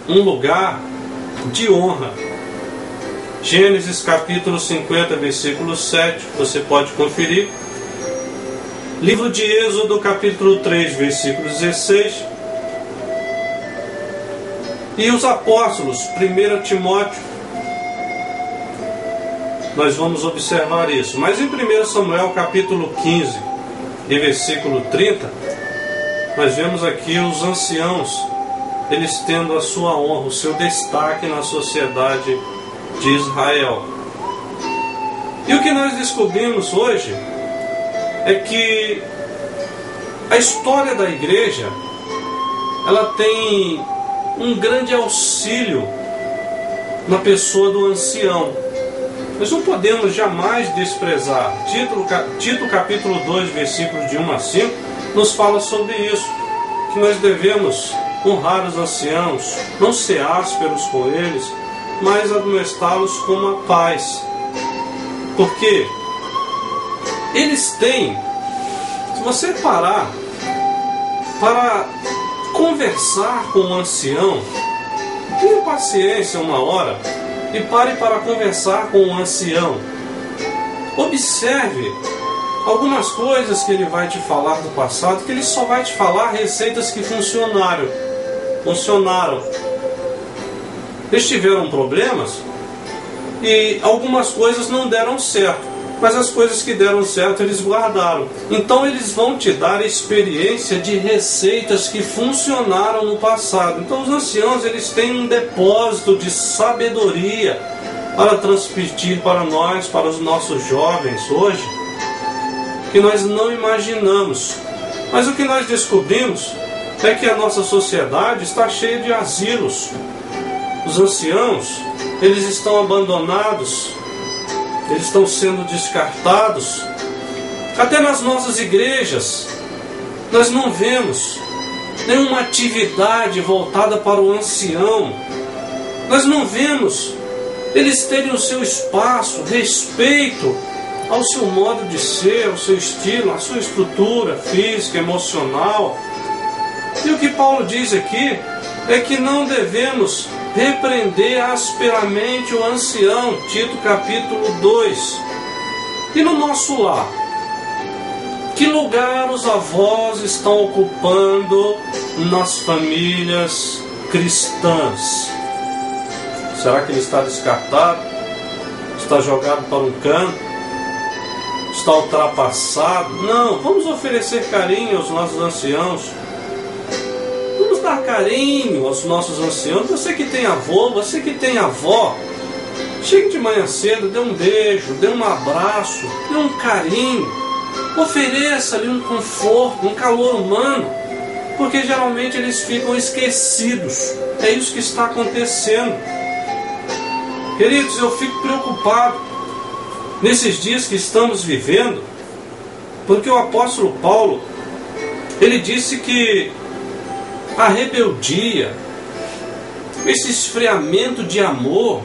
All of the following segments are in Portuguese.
um lugar de honra. Gênesis capítulo 50, versículo 7, você pode conferir. Livro de Êxodo capítulo 3, versículo 16. E os apóstolos, 1 Timóteo, nós vamos observar isso. Mas em 1 Samuel capítulo 15 e versículo 30, nós vemos aqui os anciãos, eles tendo a sua honra, o seu destaque na sociedade de Israel. E o que nós descobrimos hoje é que a história da igreja, ela tem um grande auxílio na pessoa do ancião. Nós não podemos jamais desprezar. Tito capítulo 2, versículos de 1 a 5, nos fala sobre isso, que nós devemos honrar os anciãos, não ser ásperos com eles, mas admoestá-los com a paz. Porque eles têm, se você parar para conversar com um ancião, tenha paciência uma hora e pare para conversar com um ancião. Observe algumas coisas que ele vai te falar do passado, que ele só vai te falar receitas que funcionaram. Eles tiveram problemas e algumas coisas não deram certo, mas as coisas que deram certo eles guardaram. Então eles vão te dar a experiência de receitas que funcionaram no passado. Então os anciãos, eles têm um depósito de sabedoria para transmitir para nós, para os nossos jovens hoje, que nós não imaginamos. Mas o que nós descobrimos é que a nossa sociedade está cheia de asilos. Os anciãos, eles estão abandonados, eles estão sendo descartados. Até nas nossas igrejas, nós não vemos nenhuma atividade voltada para o ancião. Nós não vemos eles terem o seu espaço, respeito ao seu modo de ser, ao seu estilo, à sua estrutura física, emocional. E o que Paulo diz aqui é que não devemos repreender asperamente o ancião, Tito capítulo 2. E no nosso lar, que lugar os avós estão ocupando nas famílias cristãs? Será que ele está descartado? Está jogado para um canto? Está ultrapassado? Não, vamos oferecer carinho aos nossos anciãos. Vamos dar carinho aos nossos anciãos. Você que tem avô, você que tem avó, chegue de manhã cedo, dê um beijo, dê um abraço, dê um carinho, ofereça-lhe um conforto, um calor humano, porque geralmente eles ficam esquecidos. É isso que está acontecendo. Queridos, eu fico preocupado nesses dias que estamos vivendo, porque o apóstolo Paulo, ele disse que a rebeldia, esse esfriamento de amor,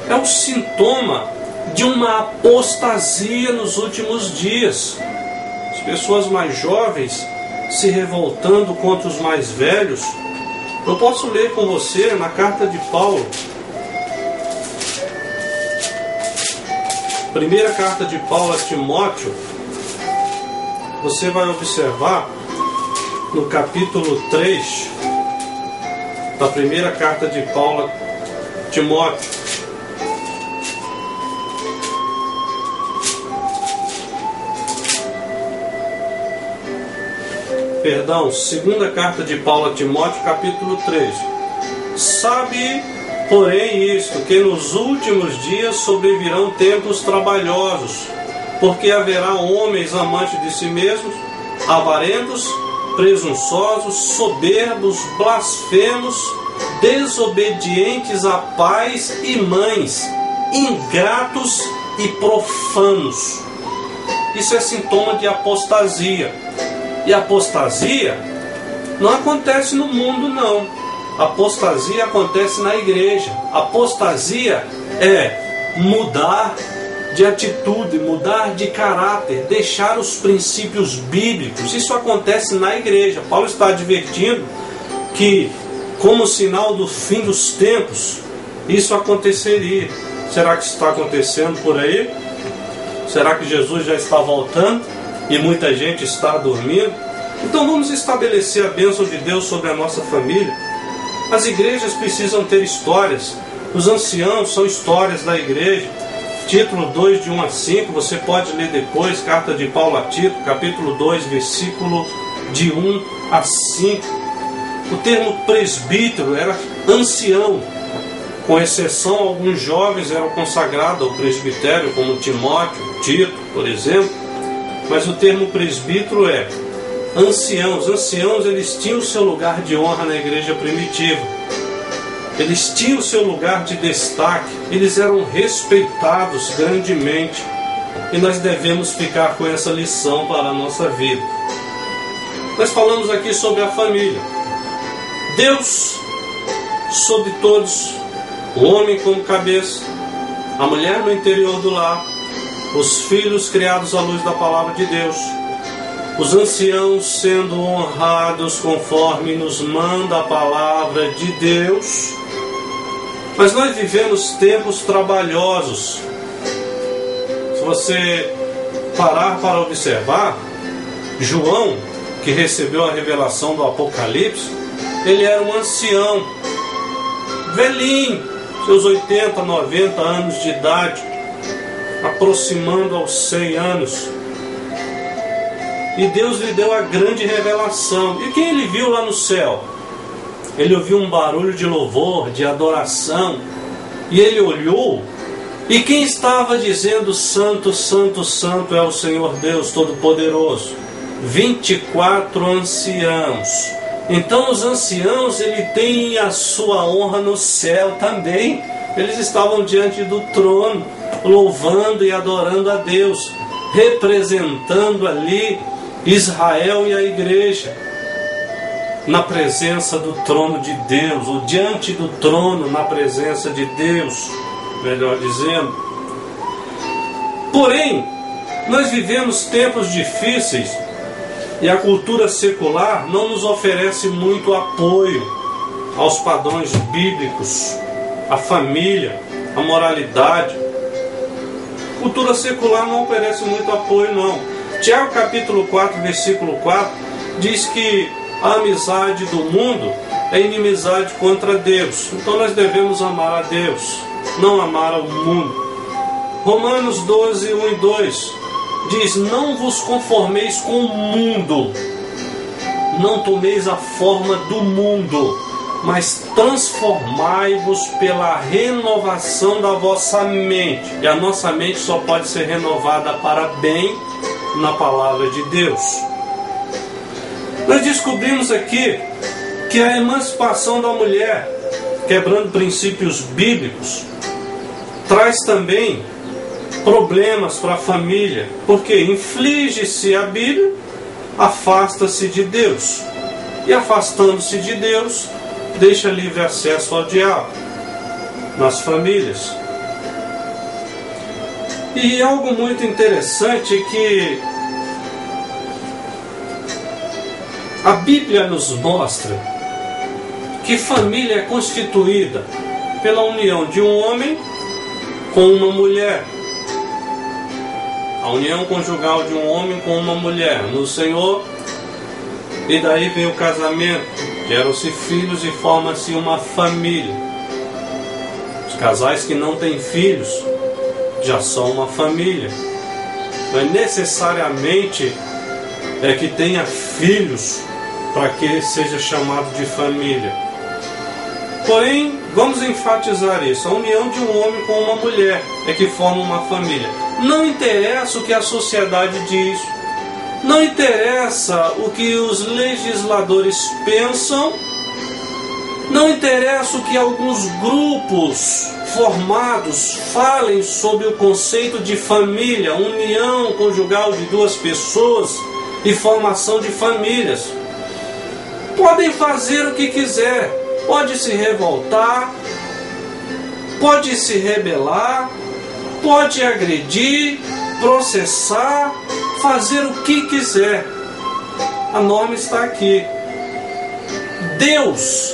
é um sintoma de uma apostasia nos últimos dias. As pessoas mais jovens se revoltando contra os mais velhos. Eu posso ler com você na carta de Paulo, primeira carta de Paulo a Timóteo. Você vai observar no capítulo 3 da primeira carta de Paulo a Timóteo. Perdão, segunda carta de Paulo a Timóteo, capítulo 3. Sabe, porém, isto, que nos últimos dias sobrevirão tempos trabalhosos, porque haverá homens amantes de si mesmos, avarentos, presunçosos, soberbos, blasfemos, desobedientes a pais e mães, ingratos e profanos. Isso é sintoma de apostasia. E apostasia não acontece no mundo, não. Apostasia acontece na igreja. Apostasia é mudar de atitude, mudar de caráter, deixar os princípios bíblicos. Isso acontece na igreja. Paulo está advertindo que como sinal do fim dos tempos, isso aconteceria. Será que está acontecendo por aí? Será que Jesus já está voltando e muita gente está dormindo? Então vamos estabelecer a bênção de Deus sobre a nossa família. As igrejas precisam ter histórias. Os anciãos são histórias da igreja. Título 2, de 1 a 5, você pode ler depois, carta de Paulo a Tito, capítulo 2, versículo de 1 a 5. O termo presbítero era ancião. Com exceção, alguns jovens eram consagrados ao presbitério, como Timóteo, Tito, por exemplo. Mas o termo presbítero é ancião. Os anciãos, eles tinham o seu lugar de honra na igreja primitiva. Eles tinham o seu lugar de destaque. Eles eram respeitados grandemente. E nós devemos ficar com essa lição para a nossa vida. Nós falamos aqui sobre a família. Deus sobre todos, o homem como cabeça, a mulher no interior do lar, os filhos criados à luz da palavra de Deus, os anciãos sendo honrados conforme nos manda a palavra de Deus. Mas nós vivemos tempos trabalhosos. Se você parar para observar, João, que recebeu a revelação do Apocalipse, ele era um ancião, velhinho, seus 80, 90 anos de idade, aproximando aos 100 anos. E Deus lhe deu a grande revelação. E quem ele viu lá no céu? Ele ouviu um barulho de louvor, de adoração. E ele olhou. E quem estava dizendo: Santo, Santo, Santo é o Senhor Deus Todo-Poderoso? 24 anciãos. Então os anciãos, ele tem a sua honra no céu também. Eles estavam diante do trono, louvando e adorando a Deus, representando ali Israel e a igreja, na presença do trono de Deus, ou diante do trono, na presença de Deus, melhor dizendo. Porém, nós vivemos tempos difíceis e a cultura secular não nos oferece muito apoio aos padrões bíblicos, à família, à moralidade. A cultura secular não oferece muito apoio, não. Tiago capítulo 4, versículo 4, diz que a amizade do mundo é inimizade contra Deus. Então nós devemos amar a Deus, não amar ao mundo. Romanos 12, 1 e 2 diz: não vos conformeis com o mundo, não tomeis a forma do mundo, mas transformai-vos pela renovação da vossa mente. E a nossa mente só pode ser renovada para bem na palavra de Deus. Nós descobrimos aqui que a emancipação da mulher, quebrando princípios bíblicos, traz também problemas para a família, porque inflige-se a Bíblia, afasta-se de Deus, e afastando-se de Deus, deixa livre acesso ao diabo nas famílias. E algo muito interessante é que a Bíblia nos mostra que família é constituída pela união de um homem com uma mulher. A união conjugal de um homem com uma mulher no Senhor. E daí vem o casamento, geram-se filhos e forma-se uma família. Os casais que não têm filhos já são uma família. Não é necessariamente que tenha filhos para que seja chamado de família. Porém, vamos enfatizar isso: a união de um homem com uma mulher é que forma uma família. Não interessa o que a sociedade diz, não interessa o que os legisladores pensam, não interessa o que alguns grupos formados falem sobre o conceito de família, união conjugal de duas pessoas e formação de famílias. Podem fazer o que quiser, pode se revoltar, pode se rebelar, pode agredir, processar, fazer o que quiser. A norma está aqui. Deus